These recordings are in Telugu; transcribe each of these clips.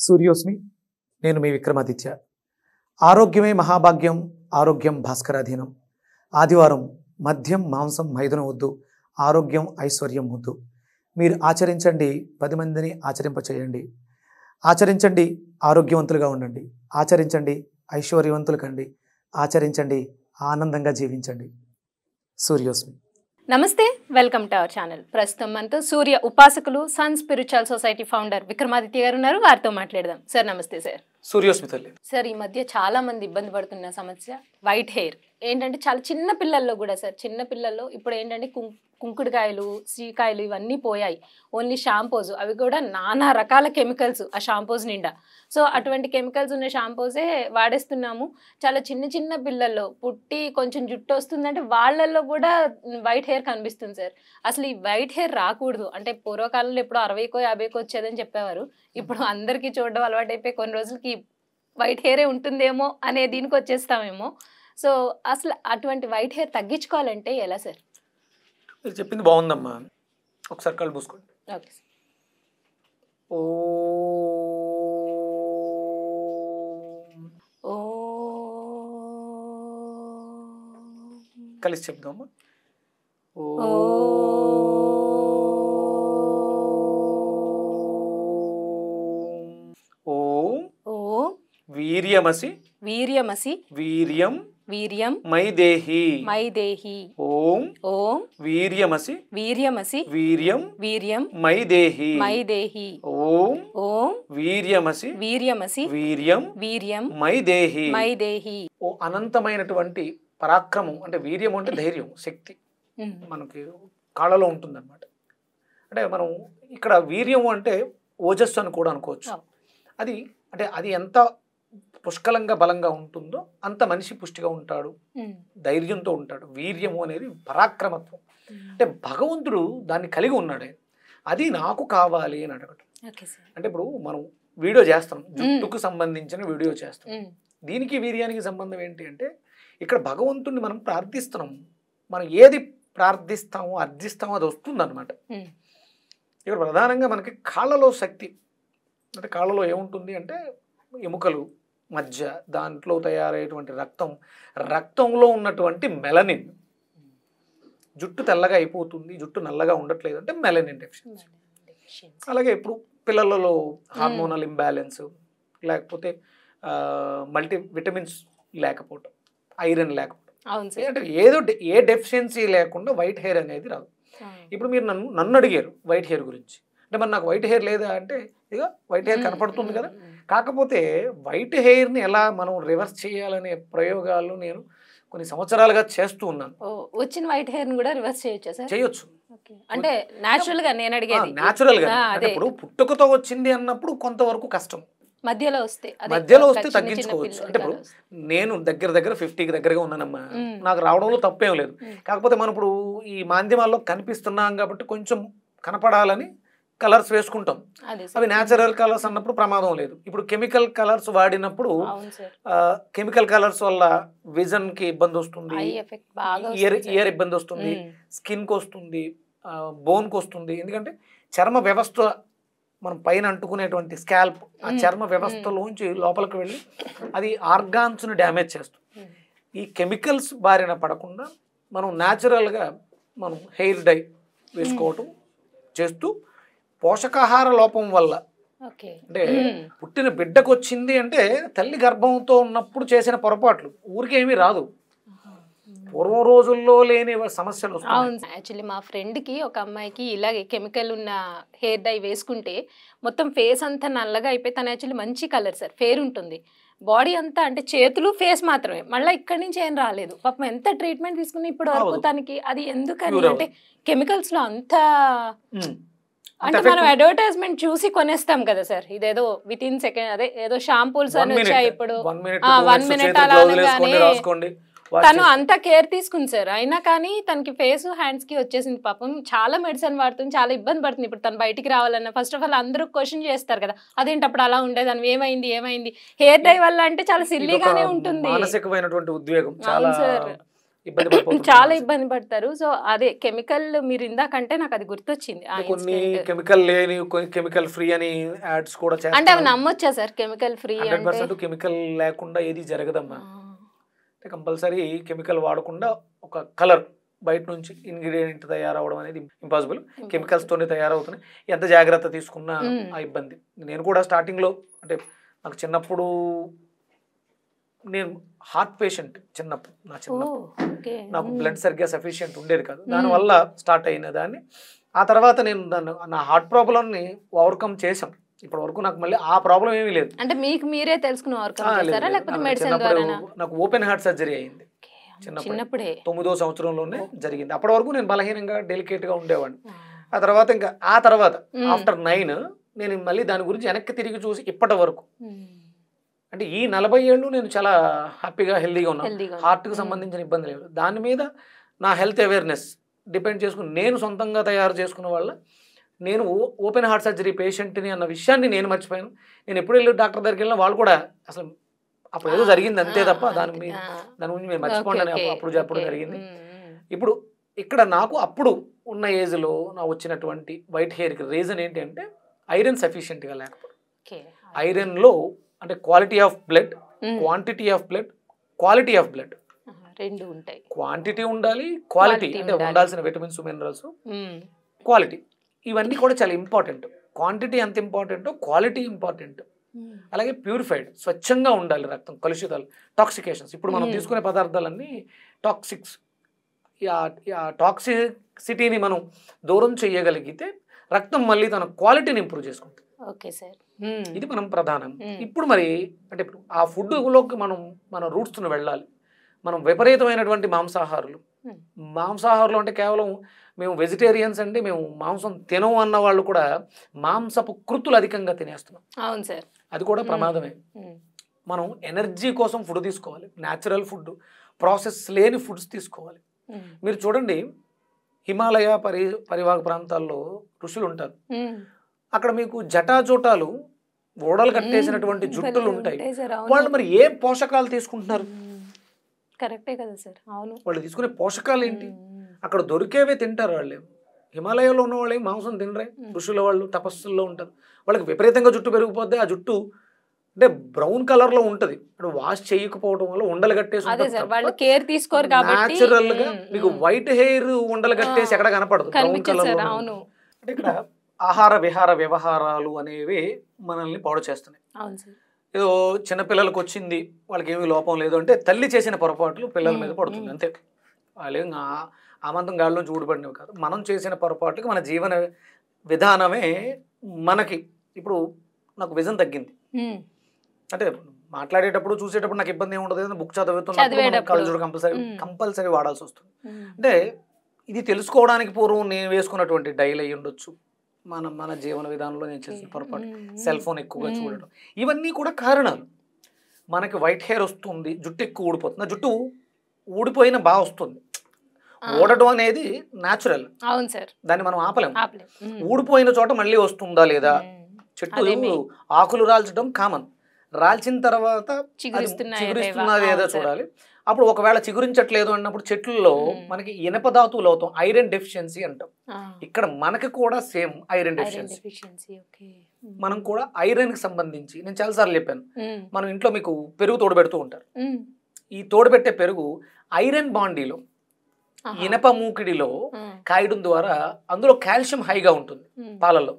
సూర్యోస్మి. నేను మీ విక్రమాదిత్య. ఆరోగ్యమే మహాభాగ్యం, ఆరోగ్యం భాస్కరాధీనం. ఆదివారం మద్యం మాంసం మైదనం వద్దు, ఆరోగ్యం ఐశ్వర్యం ముద్దు. మీరు ఆచరించండి, 10 మందిని ఆచరింపచేయండి. ఆచరించండి, ఆరోగ్యవంతులుగా ఉండండి. ఆచరించండి, ఐశ్వర్యవంతులు కండి. ఆచరించండి, ఆనందంగా జీవించండి. సూర్యోస్మి. నమస్తే, వెల్కమ్ టు అవర్ ఛానల్. ప్రస్తుతం మనతో సూర్య ఉపాసకులు Sun Spiritual Society founder Vikramaditya garu ఉన్నారు. వారితో మాట్లాడదాం. సార్ నమస్తే. సార్ సూర్యోస్మి తల్లి. సార్, ఈ మధ్య చాలా మంది ఇబ్బంది పడుతున్న సమస్య వైట్ హెయిర్. ఏంటంటే చాలా చిన్న పిల్లల్లో కూడా సార్, చిన్న పిల్లల్లో ఇప్పుడు ఏంటంటే కుంకుడుకాయలు, సీకాయలు ఇవన్నీ పోయాయి. ఓన్లీ షాంపూస్, అవి కూడా నానా రకాల కెమికల్స్ ఆ షాంపూస్ నిండా. సో అటువంటి కెమికల్స్ ఉన్న షాంపూసే వాడేస్తున్నాము. చాలా చిన్న చిన్న పిల్లల్లో పుట్టి కొంచెం జుట్టు వస్తుందంటే వాళ్ళల్లో కూడా వైట్ హెయిర్ కనిపిస్తుంది సార్. అసలు ఈ వైట్ హెయిర్ రాకూడదు అంటే పూర్వకాలంలో ఎప్పుడో 60కో 50కో వచ్చేదని చెప్పేవారు. ఇప్పుడు అందరికీ చూడడం అలవాటైపోయి కొన్ని రోజులకి వైట్ హెయిరే ఉంటుందేమో అనే దీనికి వచ్చేస్తామేమో. సో అసలు అటువంటి వైట్ హెయిర్ తగ్గించుకోవాలంటే ఎలా సార్? మీరు చెప్పింది బాగుందమ్మా. ఒకసారి కళ్ళు పూసుకోండి. Okay sir. కలిసి చెప్దామా. వీర్యమసి వీర్యమసి వీర్యం వీర్యం మైదేహి మైదేహి. ఓం ఓం వీర్యమసి వీర్యమసి వీర్యం వీర్యం మైదేహి మైదేహి. ఓం ఓం వీర్యమసి వీర్యమసి వీర్యం వీర్యం మైదేహి మైదేహి. ఓ అనంతమైనటువంటి పరాక్రమం అంటే వీర్యం అంటే ధైర్యం, శక్తి మనకి కాళ్ళలో ఉంటుంది అనమాట. అంటే మనం ఇక్కడ వీర్యం అంటే ఓజస్సు అని కూడా అనుకోవచ్చు. అది అంటే అది ఎంత పుష్కలంగా బలంగా ఉంటుందో అంత మనిషి పుష్టిగా ఉంటాడు, ధైర్యంతో ఉంటాడు. వీర్యము అనేది పరాక్రమత్వం. అంటే భగవంతుడు దాన్ని కలిగి ఉన్నాడే, అది నాకు కావాలి అని అడగటం. అంటే ఇప్పుడు మనం వీడియో చేస్తాం, జుట్టుకు సంబంధించిన వీడియో చేస్తాం. దీనికి వీర్యానికి సంబంధం ఏంటి అంటే ఇక్కడ భగవంతుడిని మనం ప్రార్థిస్తున్నాం. మనం ఏది ప్రార్థిస్తామో అర్థిస్తామో అది వస్తుంది అనమాట. ఇక్కడ ప్రధానంగా మనకి కాళ్ళలో శక్తి అంటే కాళ్ళలో ఏముంటుంది అంటే ఎముకలు మధ్య, దాంట్లో తయారయ్యేటువంటి రక్తంలో ఉన్నటువంటి మెలనిన్. జుట్టు తెల్లగా అయిపోతుంది, జుట్టు నల్లగా ఉండట్లేదు అంటే మెలనిన్ డెఫిషియన్సీ. అలాగే ఇప్పుడు పిల్లలలో హార్మోనల్ ఇంబ్యాలెన్స్, లేకపోతే మల్టీ విటమిన్స్ లేకపోవటం, ఐరన్ లేకపోవటం, అంటే ఏ డెఫిషియన్సీ లేకుండా వైట్ హెయిర్ అనేది రాదు. ఇప్పుడు మీరు నన్ను అడిగారు వైట్ హెయిర్ గురించి. అంటే మరి నాకు వైట్ హెయిర్ లేదా అంటే ఇక వైట్ హెయిర్ కనపడుతుంది కదా. కాకపోతే వైట్ హెయిర్ని ఎలా మనం రివర్స్ చేయాలనే ప్రయోగాలు నేను కొన్ని సంవత్సరాలుగా చేస్తూ ఉన్నాను. వచ్చిన వైట్ హెయిర్ కూడా రివర్స్ చేయొచ్చు. అంటే న్యాచురల్ గా నేను అడిగేది న్యాచురల్ గా. ఇప్పుడు పుట్టుకతో వచ్చింది అన్నప్పుడు కొంతవరకు కష్టం, మధ్యలో వస్తే తగ్గించుకోవచ్చు. అంటే ఇప్పుడు నేను దగ్గర 50కి దగ్గరగా ఉన్నానమ్మా, నాకు రావడంలో తప్పేం లేదు. కాకపోతే మనం ఇప్పుడు ఈ మాధ్యమాల్లో కనిపిస్తున్నాం కాబట్టి కొంచెం కనపడాలని కలర్స్ వేసుకుంటాం. అవి న్యాచురల్ కలర్స్ అన్నప్పుడు ప్రమాదం లేదు. ఇప్పుడు కెమికల్ కలర్స్ వాడినప్పుడు కెమికల్ కలర్స్ వల్ల విజన్ కి ఇబ్బంది వస్తుంది, ఇయర్ ఇబ్బంది వస్తుంది, స్కిన్ కి వస్తుంది, బోన్ కి వస్తుంది. ఎందుకంటే చర్మ వ్యవస్థ మనం పైన అంటుకునేటువంటి స్కాల్ప్, ఆ చర్మ వ్యవస్థలోంచి లోపలికి వెళ్ళి అది ఆర్గాన్స్ని డ్యామేజ్ చేస్తుంది. ఈ కెమికల్స్ బారిన పడకుండా మనం న్యాచురల్గా మనం హెయిర్ డై వేసుకోవటం చేస్తూ, పోషకాహార లోపం వల్ల అంటే పుట్టిన బిడ్డకు వచ్చింది అంటే తల్లి గర్భంతో ఉన్నప్పుడు చేసిన పొరపాట్లు ఊరికేమీ రాదు, పూర్వం రోజుల్లో లేని సమస్యలు. యాక్చువల్లీ మా ఫ్రెండ్కి ఒక అమ్మాయికి ఇలాగే కెమికల్ ఉన్న హెయిర్ డై వేసుకుంటే మొత్తం ఫేస్ అంతా నల్లగా అయిపోయి, తను యాక్చువల్లీ మంచి కలర్ సార్, ఫేర్ ఉంటుంది, బాడీ అంతా అంటే చేతులు ఫేస్ మాత్రమే, మళ్ళీ ఇక్కడి నుంచి ఏం రాలేదు. పాపం ఎంత ట్రీట్మెంట్ తీసుకుని ఇప్పుడు వరకు తనకి అది ఎందుకని అంటే కెమికల్స్ లో అంత అంటే మనం అడ్వర్టైజ్మెంట్ చూసి కొనేస్తాం కదా సార్. ఇదేదో విత్ ఇన్ సెకండ్ అదే ఏదో షాంపూల్స్ అని వచ్చాయి ఇప్పుడు 1 మినిట్ అలా అనగానే తను అంత కేర్ తీసుకుంది సార్. అయినా కానీ తనకి ఫేస్ హ్యాండ్స్ కి వచ్చేసింది. పాపం చాలా మెడిసిన్ వాడుతుంది, చాలా ఇబ్బంది పడుతుంది. ఇప్పుడు తను బయటికి రావాలన్నా ఫస్ట్ ఆఫ్ ఆల్ అందరూ క్వశ్చన్ చేస్తారు కదా, అదేంటి అప్పుడు అలా ఉండేది అని, ఏమైంది హెయిర్ డై వల్ల అంటే చాలా సిల్లీగానే ఉంటుంది. మానసికమైనటువంటి ఉద్వేగం చాలా ఇబ్బంది పడిపోతుంది. చాలా ఇబ్బంది పడతారు. సో అదే కెమికల్ మీరు ఇందాకంటే నాకు అది గుర్తొచ్చింది ఆ కొన్ని ఇన్సిడెంట్. కెమికల్ లేని, కొన్ని కెమికల్ ఫ్రీ అని యాడ్స్ కూడా అంటే అవి చేస్తారు. నమ్మొచ్చా సార్ కెమికల్ ఫ్రీ అంటే? 100% కెమికల్ లేకుండా ఏది జరగదమ్మా. అంటే కంపల్సరీ కెమికల్ వాడకుండా ఒక కలర్ బయట నుంచి ఇంగ్రీడియంట్ తయారవడం అనేది ఇంపాసిబుల్. కెమికల్స్ తోనే తయారవుతున్నాయి. ఎంత జాగ్రత్త తీసుకున్నా ఆ ఇబ్బంది. నేను కూడా స్టార్టింగ్ లో అంటే నాకు చిన్నప్పుడు నేను హార్ట్ పేషెంట్ చిన్నప్పుడు నాకు బ్లడ్ సరిగ్గా సఫిషియెంట్ ఉండేది కాదు. దానివల్ల స్టార్ట్ అయిన దాన్ని ఆ తర్వాత నేను నా హార్ట్ ప్రాబ్లంని ఓవర్కమ్ చేసాం. ఇప్పటి వరకు నాకు మళ్ళీ ఆ ప్రాబ్లం ఏమీ లేదు. అంటే మీకు మీరే తెలుసుకుని ఓవర్కమ్ చేశారా లేకపోతే మెడిసిన్ ద్వారానా? నాకు ఓపెన్ హార్ట్ సర్జరీ అయింది చిన్నప్పుడే, 9వ సంవత్సరంలోనే జరిగింది. అప్పటి వరకు నేను బలహీనంగా డెలికేట్ గా ఉండేవాడిని. ఆ తర్వాత ఆఫ్టర్ 9 నేను మళ్ళీ దాని గురించి వెనక్కి తిరిగి చూసి ఇప్పటి వరకు అంటే ఈ 40 ఏళ్ళు నేను చాలా హ్యాపీగా హెల్దీగా ఉన్నాను. హార్ట్కి సంబంధించిన ఇబ్బంది లేదు. దాని మీద నా హెల్త్ అవేర్నెస్ డిపెండ్ చేసుకుని నేను సొంతంగా తయారు చేసుకున్న వల్ల నేను ఓపెన్ హార్ట్ సర్జరీ పేషెంట్ని అన్న విషయాన్ని నేను మర్చిపోయాను. నేను ఎప్పుడు వెళ్ళి డాక్టర్ దగ్గరికి వెళ్ళినా వాళ్ళు కూడా అసలు అప్పుడు ఏదో జరిగింది అంతే తప్ప దాని గురించి మేము మర్చిపోండి అని అప్పుడు చెప్పడం జరిగింది. ఇప్పుడు ఇక్కడ నాకు అప్పుడు ఉన్న ఏజ్లో నా వచ్చినటువంటి వైట్ హెయిర్కి రీజన్ ఏంటి అంటే ఐరన్ సఫిషియెంట్గా లేకపోవడం. ఐరన్లో అంటే quality of blood, quantity of blood, quality of blood రెండు ఉంటాయి. క్వాంటిటీ ఉండాలి, క్వాలిటీ అంటే ఉండాల్సిన విటమిన్స్ మినరల్స్, క్వాలిటీ ఇవన్నీ కూడా చాలా ఇంపార్టెంట్. క్వాంటిటీ ఎంత ఇంపార్టెంటో క్వాలిటీ ఇంపార్టెంట్. అలాగే ప్యూరిఫైడ్, స్వచ్ఛంగా ఉండాలి రక్తం, కలుషితాలు, టాక్సికేషన్స్. ఇప్పుడు మనం తీసుకునే పదార్థాలన్నీ టాక్సిక్స్. టాక్సిసిటీని మనం దూరం చేయగలిగితే రక్తం మళ్ళీ తన క్వాలిటీని ఇంప్రూవ్ చేసుకుంటుంది. ఓకే సార్, ఇది మనం ప్రధానం. ఇప్పుడు మరి అంటే ఇప్పుడు ఆ ఫుడ్లోకి మన రూట్స్ను వెళ్ళాలి. మనం విపరీతమైనటువంటి మాంసాహారులు అంటే కేవలం మేము వెజిటేరియన్స్ అంటే మేము మాంసం తినము అన్న వాళ్ళు కూడా మాంసపు కృతులు అధికంగా తినేస్తున్నాం. అవును సార్, అది కూడా ప్రమాదమే. మనం ఎనర్జీ కోసం ఫుడ్ తీసుకోవాలి, న్యాచురల్ ఫుడ్, ప్రాసెస్ లేని ఫుడ్స్ తీసుకోవాలి. మీరు చూడండి, హిమాలయ పరివాహక ప్రాంతాల్లో ఋషులు ఉంటారు. అక్కడ మీకు జటాజోటాలు ఓడలు కట్టేసినటువంటి జుట్టులు ఉంటాయి. వాళ్ళు మరి ఏ పోషకాలు తీసుకుంటున్నారు? కరెక్టే కదా సార్. అవును, వాళ్ళు తీసుకునే పోషకాలు ఏంటి? అక్కడ దొరికేవే తింటారు. వాళ్ళు హిమాలయాలో ఉన్న వాళ్ళు మాంసం తినరే. ఋషుల వాళ్ళు తపస్సుల్లో ఉంటారు. వాళ్ళకి విపరీతంగా జుట్టు పెరిగిపోద్ది. ఆ జుట్టు అంటే బ్రౌన్ కలర్ లో ఉంటది. వాష్ చేయకపోవడం వల్ల ఉండలు కట్టేసి న్యాచురల్ గా మీకు వైట్ హెయిర్ ఉండలు కట్టేసి ఎక్కడ కనపడదు బ్రౌన్ కలర్ లో. అంటే ఇక్కడ ఆహార విహార వ్యవహారాలు అనేవి మనల్ని పాడు చేస్తున్నాయి. ఏదో చిన్నపిల్లలకు వచ్చింది, వాళ్ళకి ఏమీ లోపం లేదు అంటే తల్లి చేసిన పొరపాట్లు పిల్లల మీద పడుతుంది అంతే. వాళ్ళు ఆమంతం గాడిలో చూడబడినవి కాదు. మనం చేసిన పొరపాట్లకి మన జీవన విధానమే మనకి. ఇప్పుడు నాకు విజన్ తగ్గింది అంటే మాట్లాడేటప్పుడు చూసేటప్పుడు నాకు ఇబ్బంది ఏమి ఉండదు. బుక్ చదువుతున్నప్పుడు కళ్ళజోడు కంపల్సరీ వాడాల్సి వస్తుంది. అంటే ఇది తెలుసుకోవడానికి పూర్వం నేను వేసుకున్నటువంటి డైల్ అయ్యి ఉండొచ్చు, మన జీవన విధానంలో నేను చేసిన పొరపాటు, సెల్ ఫోన్ ఎక్కువగా చూడటం, ఇవన్నీ కూడా కారణాలు. మనకి వైట్ హెయిర్ వస్తుంది, జుట్టు ఎక్కువ ఊడిపోతుంది. జుట్టు ఊడిపోయినా బాగా వస్తుంది. ఊడటం అనేది న్యాచురల్, అవును సార్, దాన్ని మనం ఆపలేము. ఊడిపోయిన చోట మళ్ళీ వస్తుందా లేదా? చెట్టు ఆకులు రాల్చడం కామన్, రాల్చిన తర్వాత చిగురిస్తున్నా లేదా చూడాలి. అప్పుడు ఒకవేళ చిగురించట్లేదు అన్నప్పుడు చెట్లలో మనకి ఇనప ధాతువులు అవుతాం, ఐరన్ డెఫిషియన్సీ అంటాం. ఇక్కడ మనకి కూడా సేమ్ ఐరన్ డెఫిషియన్సీ. మనం కూడా ఐరన్ కి సంబంధించి నేను చాలాసార్లు చెప్పాను, మనం ఇంట్లో మీకు పెరుగు తోడబెడుతూ ఉంటారు. ఈ తోడబెట్టే పెరుగు ఐరన్ బాండీలో ఇనప మూకిడిలో కాయడం ద్వారా అందులో కాల్షియం హైగా ఉంటుంది. పాలలో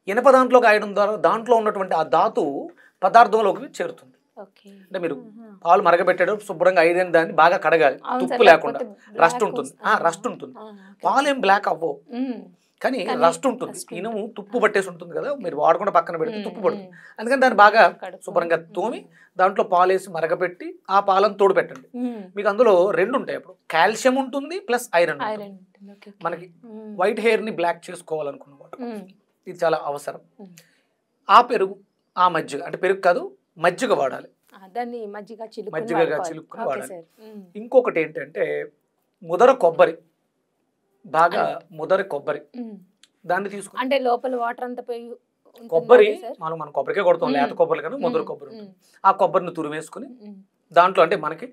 ఇనప దాంట్లో కాయడం ద్వారా దాంట్లో ఉన్నటువంటి ఆ ధాతువు పదార్థంలోకి చేరుతుంది. అంటే మీరు పాలు మరగబెట్టేటప్పుడు శుభ్రంగా ఐరన్ దాన్ని బాగా కడగాలి, తుప్పు లేకుండా. రస్ట్ ఉంటుంది. పాలు ఏం బ్లాక్ అవ్వవు కానీ రస్ట్ ఉంటుంది. ఇనుము తుప్పు పట్టేసి ఉంటుంది కదా, మీరు వాడకుండా పక్కన పెడితే తుప్పు పడుతుంది. అందుకని దాన్ని బాగా శుభ్రంగా తోమి దాంట్లో పాలు వేసి మరగబెట్టి ఆ పాలను తోడు పెట్టండి. మీకు అందులో రెండు ఉంటాయి. అప్పుడు కాల్షియం ఉంటుంది ప్లస్ ఐరన్. మనకి వైట్ హెయిర్ ని బ్లాక్ చేసుకోవాలనుకున్నవాడు ఇది చాలా అవసరం. ఆ పెరుగు, ఆ మజ్జిగ, అంటే పెరుగు కాదు మజ్జిగ వాడాలి, మజ్జిగగా చిలుక్కుని వాడాలి. ఇంకొకటి ఏంటంటే ముదర కొబ్బరి, బాగా ముదర కొబ్బరి, దాన్ని తీసుకు అంటే లోపల వాటర్ అంతా పోయి కొబ్బరి మనం కొబ్బరికే కొడతాం, లేత కొబ్బరి కన్నా ముదర కొబ్బరి ఉంటుంది. ఆ కొబ్బరిని తురిమేసుకుని దాంట్లో అంటే మనకి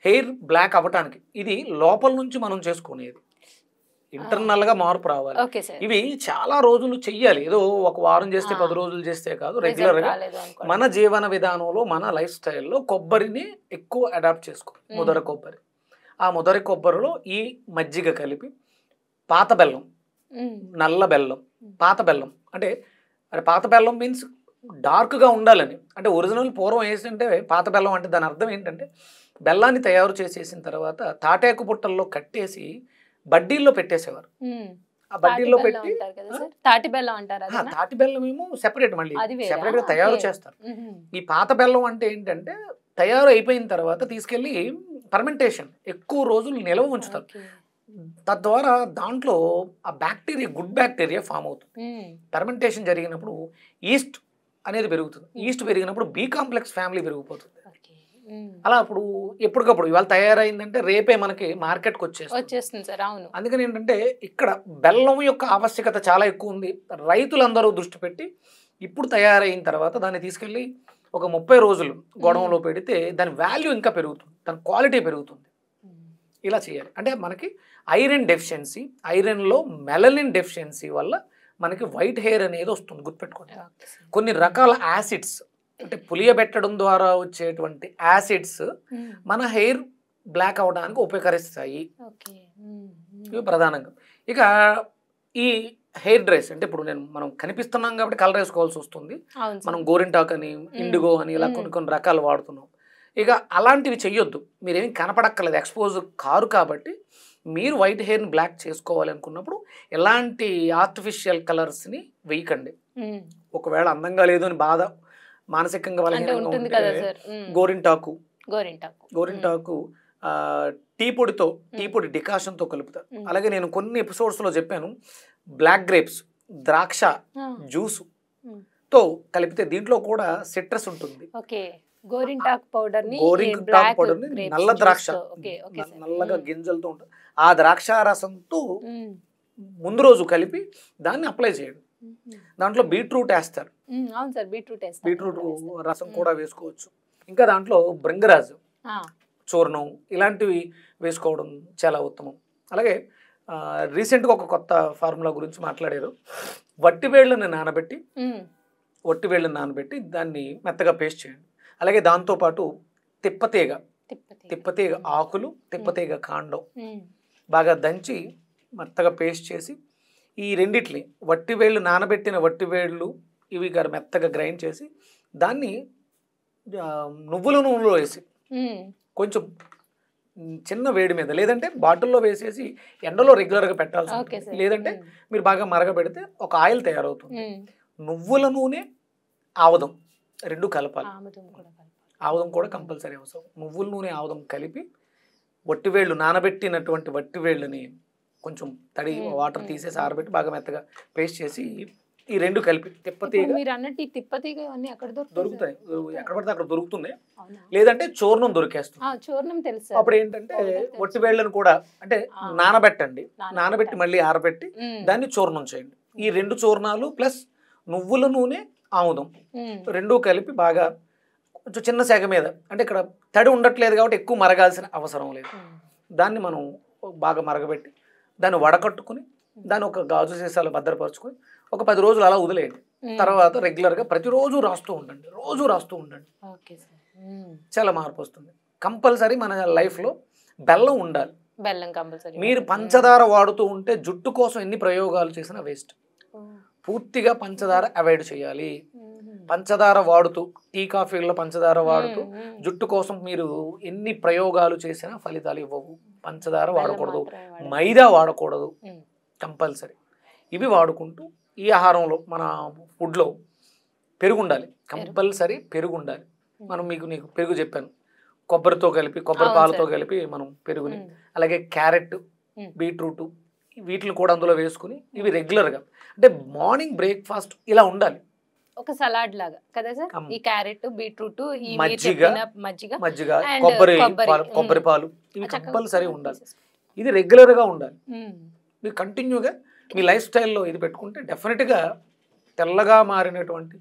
హెయిర్ బ్లాక్ అవ్వటానికి. ఇది లోపల నుంచి మనం చేసుకునేది, ఇంటర్నల్గా మార్పు రావాలి. Okay sir. ఇవి చాలా రోజులు చెయ్యాలి, ఏదో ఒక వారం చేస్తే 10 రోజులు చేస్తే కాదు. రెగ్యులర్గా మన జీవన విధానంలో మన లైఫ్ స్టైల్లో కొబ్బరిని ఎక్కువ అడాప్ట్ చేసుకో. ముదర కొబ్బరి, ఆ ముదర కొబ్బరిలో ఈ మజ్జిగ కలిపి, పాత బెల్లం, నల్ల బెల్లం, పాత బెల్లం అంటే పాత బెల్లం మీన్స్ డార్క్గా ఉండాలని. అంటే ఒరిజినల్ పూర్వం వేసింటే పాత బెల్లం అంటే దాని అర్థం ఏంటంటే బెల్లాన్ని తయారు చేసేసిన తర్వాత తాటాకు బుట్టల్లో కట్టేసి బడ్డీల్లో పెట్టేసేవారు. ఆ బడ్డీల్లో పెట్టి తాటి బెల్లం అంటారు. తాటి బెల్లం ఏమో సెపరేట్, మళ్ళీ సెపరేట్గా తయారు చేస్తారు. ఈ పాత బెల్లం అంటే ఏంటంటే తయారు అయిపోయిన తర్వాత తీసుకెళ్ళి ఫర్మెంటేషన్ ఎక్కువ రోజులు నిల్వ ఉంచుతారు. తద్వారా దాంట్లో ఆ బ్యాక్టీరియా, గుడ్ బ్యాక్టీరియా ఫామ్ అవుతుంది. ఫర్మెంటేషన్ జరిగినప్పుడు ఈస్ట్ అనేది పెరుగుతుంది. ఈస్ట్ పెరిగినప్పుడు బి కాంప్లెక్స్ ఫ్యామిలీ పెరిగిపోతుంది. అలా అప్పుడు ఎప్పటికప్పుడు ఇవాళ తయారైందంటే రేపే మనకి మార్కెట్కి వచ్చేస్తుంది సార్. అవును. అందుకని ఏంటంటే ఇక్కడ బెల్లం యొక్క ఆవశ్యకత చాలా ఎక్కువ ఉంది. రైతులందరూ దృష్టి పెట్టి ఇప్పుడు తయారైన తర్వాత దాన్ని తీసుకెళ్ళి ఒక 30 రోజులు గొడవలో పెడితే దాని వాల్యూ ఇంకా పెరుగుతుంది, దాని క్వాలిటీ పెరుగుతుంది. ఇలా చేయాలి. అంటే మనకి ఐరన్ డెఫిషియన్సీ, ఐరన్లో మెలనిన్ డెఫిషియన్సీ వల్ల మనకి వైట్ హెయిర్ అనేది వస్తుంది. గుర్తుపెట్టుకోండి. కొన్ని రకాల యాసిడ్స్ అంటే పులియబెట్టడం ద్వారా వచ్చేటువంటి యాసిడ్స్ మన హెయిర్ బ్లాక్ అవడానికి ఉపకరిస్తాయి. ఇవి ప్రధానంగా. ఇక ఈ హెయిర్ డ్రైస్ అంటే ఇప్పుడు మనం కనిపిస్తున్నాం కాబట్టి కలర్ వేసుకోవాల్సి వస్తుంది. మనం గోరింటాక్ అని, ఇండిగో అని ఇలా కొన్ని రకాలు వాడుతున్నాం. ఇక అలాంటివి చెయ్యొద్దు. మీరేం కనపడక్కర్లేదు, ఎక్స్పోజ్ కారు కాబట్టి మీరు వైట్ హెయిర్ని బ్లాక్ చేసుకోవాలి అనుకున్నప్పుడు ఎలాంటి ఆర్టిఫిషియల్ కలర్స్ని వేయకండి. ఒకవేళ అందంగా లేదు అని బాధ, మానసికంగా బలహీనంగా ఉంటే గోరింటాకు టీ పొడి డికాషన్తో కలుపుతారు. అలాగే నేను కొన్ని ఎపిసోడ్స్లో చెప్పాను, బ్లాక్ గ్రేప్స్, ద్రాక్ష జ్యూసుతో కలిపితే దీంట్లో కూడా సిట్రస్ ఉంటుంది. గోరింటాకు పౌడర్ని నల్ల ద్రాక్ష, నల్లగా గింజలతో ఉంటుంది, ఆ ద్రాక్ష రసంతో ముందు రోజు కలిపి దాన్ని అప్లై చేయండి. దాంట్లో బీట్రూట్ వేస్తారు. బీట్రూట్ రసం కూడా వేసుకోవచ్చు. ఇంకా దాంట్లో భృంగరాజు చూర్ణం ఇలాంటివి వేసుకోవడం చాలా ఉత్తమం. అలాగే రీసెంట్గా ఒక కొత్త ఫార్ములా గురించి మాట్లాడారు. వట్టివేళ్ళని నానబెట్టి దాన్ని మెత్తగా పేస్ట్ చేయండి. అలాగే దాంతోపాటు తిప్పతీగ ఆకులు, తిప్పతీగ కాండం బాగా దంచి మెత్తగా పేస్ట్ చేసి ఈ రెండిట్ని నానబెట్టిన వట్టివేళ్ళు ఇవి మెత్తగా గ్రైండ్ చేసి దాన్ని నువ్వుల నూనెలో వేసి కొంచెం చిన్న వేడి మీద, లేదంటే బాటిల్లో వేసేసి ఎండలో రెగ్యులర్గా పెట్టాల్సి ఉంటుంది. లేదంటే మీరు బాగా మరగబెడితే ఒక ఆయిల్ తయారవుతుంది. నువ్వుల నూనె, ఆముదం రెండు కలపాలి. ఆముదం కూడా కంపల్సరీ అవసరం. నువ్వుల నూనె, ఆముదం కలిపి నానబెట్టినటువంటి వట్టివేళ్ళని కొంచెం తడి వాటర్ తీసేసి ఆరబెట్టి బాగా మెత్తగా పేస్ట్ చేసి ఈ రెండు కలిపి తిప్పతీగ దొరుకుతాయి, ఎక్కడ పడితే అక్కడ దొరుకుతున్నాయి. లేదంటే చూర్ణం దొరికేస్తుంది. అప్పుడు ఏంటంటే వట్టివేళ్ళను కూడా అంటే నానబెట్టి మళ్ళీ ఆరబెట్టి దాన్ని చూర్ణం చేయండి. ఈ రెండు చూర్ణాలు ప్లస్ నువ్వుల నూనె, ఆముదం రెండూ కలిపి బాగా కొంచెం చిన్న శాఖ మీద, అంటే ఇక్కడ తడి ఉండట్లేదు కాబట్టి ఎక్కువ మరగాల్సిన అవసరం లేదు. దాన్ని మనం బాగా మరగబెట్టి దాన్ని వడకట్టుకుని దాన్ని ఒక గాజు సీసాలో భద్రపరుచుకొని ఒక 10 రోజులు అలా వదిలేయండి. తర్వాత రెగ్యులర్గా ప్రతిరోజు రాస్తూ ఉండండి. చాలా మార్పు వస్తుంది. కంపల్సరీ మన లైఫ్లో బెల్లం ఉండాలి. మీరు పంచదార వాడుతూ ఉంటే జుట్టు కోసం ఎన్ని ప్రయోగాలు చేసినా వేస్ట్. పూర్తిగా పంచదార అవాయిడ్ చేయాలి. పంచదార వాడుతూ, టీ కాఫీల్లో పంచదార వాడుతూ జుట్టు కోసం మీరు ఎన్ని ప్రయోగాలు చేసినా ఫలితాలు ఇవ్వవు. పంచదార వాడకూడదు, మైదా వాడకూడదు కంపల్సరీ. ఇవి వాడుకుంటూ ఈ ఆహారంలో మన ఫుడ్లో పెరుగు ఉండాలి, కంపల్సరీ పెరుగు ఉండాలి. నీకు పెరుగు చెప్పాను, కొబ్బరి పాలతో కలిపి మనం పెరుగుని, అలాగే క్యారెట్, బీట్రూట్ వీటిని కూడా అందులో వేసుకుని ఇవి రెగ్యులర్గా అంటే మార్నింగ్ బ్రేక్ఫాస్ట్ ఇలా ఉండాలి. ఒక సలాడ్ లాగా కదా సార్. ఈ క్యారెట్, బీట్రూట్, మజ్జిగ, కొబ్బరి పాలు ఇవి కంపల్సరీ ఉండాలి. ఇది రెగ్యులర్గా ఉండాలి. మీరు కంటిన్యూగా మీ లైఫ్ స్టైల్లో ఇది పెట్టుకుంటే డెఫినెట్గా తెల్లగా మారినటువంటి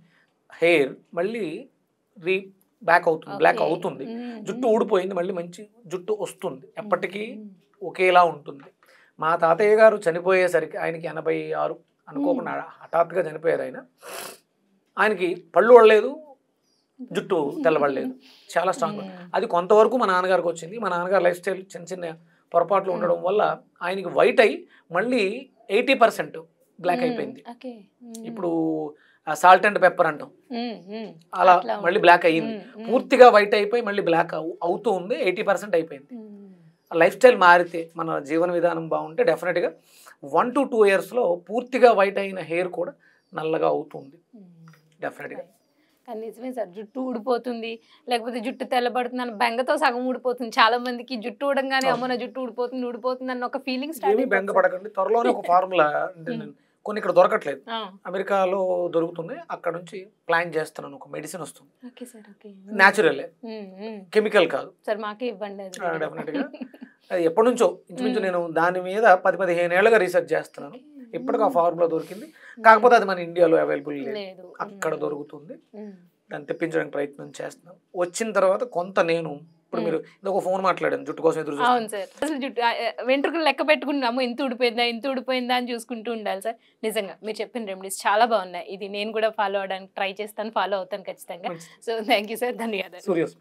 హెయిర్ మళ్ళీ బ్లాక్ అవుతుంది, బ్లాక్ ఓకే. అవుతుంది. జుట్టు ఊడిపోయింది, మళ్ళీ మంచి జుట్టు వస్తుంది, ఎప్పటికీ ఒకేలా ఉంటుంది. మా తాతయ్య గారు చనిపోయేసరికి ఆయనకి 86 అనుకోకుండా హఠాత్తుగా చనిపోయారు ఆయన. ఆయనకి పళ్ళు పడలేదు, జుట్టు తెల్లబడలేదు, చాలా స్ట్రాంగ్. అది కొంతవరకు మా నాన్నగారికి వచ్చింది. మా నాన్నగారు లైఫ్ స్టైల్ చిన్న చిన్న పొరపాట్లు ఉండడం వల్ల ఆయనకి వైట్ అయి మళ్ళీ 80% బ్లాక్ అయిపోయింది. ఇప్పుడు సాల్ట్ అండ్ పెప్పర్ అంటాం, అలా మళ్ళీ బ్లాక్ అయ్యింది. పూర్తిగా వైట్ అయిపోయి మళ్ళీ బ్లాక్ అవుతూ ఉంది, 80% అయిపోయింది. లైఫ్ స్టైల్ మారితే, మన జీవన విధానం బాగుంటే డెఫినెట్గా 1 to 2 yearsలో పూర్తిగా వైట్ అయిన హెయిర్ కూడా నల్లగా అవుతుంది డెఫినెట్గా. కానీ నిజమే సార్, జుట్టు ఊడిపోతుంది లేకపోతే జుట్టు తెల్లబడుతుంది అని బెంగతో సగం ఊడిపోతుంది. చాలా మందికి జుట్టు ఊడంగానే అమ్మో నా జుట్టు ఊడిపోతుంది అన్న ఒక ఫీలింగ్ స్టార్ట్ ఏమీ బెంగపడకండి, త్వరలోనే ఒక ఫార్ములా కొన్ని ఇక్కడ దొరకట్లేదు, అమెరికాలో దొరుకుతుంది, అక్కడ నుంచి ప్లాన్ చేస్తున్నాను. ఒక మెడిసిన్ వస్తుంది, న్యాచురల్, కెమికల్ కాదు సార్, మాకే ఇవ్వండి డెఫినెట్గా. అది ఎప్పటి నుంచో ఇంచుమించు నేను దాని మీద 10-15 ఏళ్ళుగా రీసెర్చ్ చేస్తున్నాను. ఇప్పటికి ఆ ఫార్ములా దొరికింది, కాకపోతే అది మన ఇండియాలో అవైలబుల్ లేదు, అక్కడ దొరుకుతుంది. దాన్ని తెప్పించడానికి ప్రయత్నం చేస్తున్నాం. వచ్చిన తర్వాత కొంత నేను ఇప్పుడు మీరు ఒక ఫోన్ మాట్లాడాను, జుట్టు కోసం ఎదురు అవును సార్, అసలు జుట్టు వెంట్రుకలు లెక్క పెట్టుకుంటాము, ఇంత ఊడిపోయిందా అని చూసుకుంటూ ఉండాలి సార్. నిజంగా మీరు చెప్పిన రెమెడీస్ చాలా బాగున్నాయి. ఇది నేను కూడా ఫాలో అవడానికి ట్రై చేస్తాను, ఫాలో అవుతాను ఖచ్చితంగా. సో థ్యాంక్ యూ సార్, ధన్యవాదాలు. సూర్యోస్.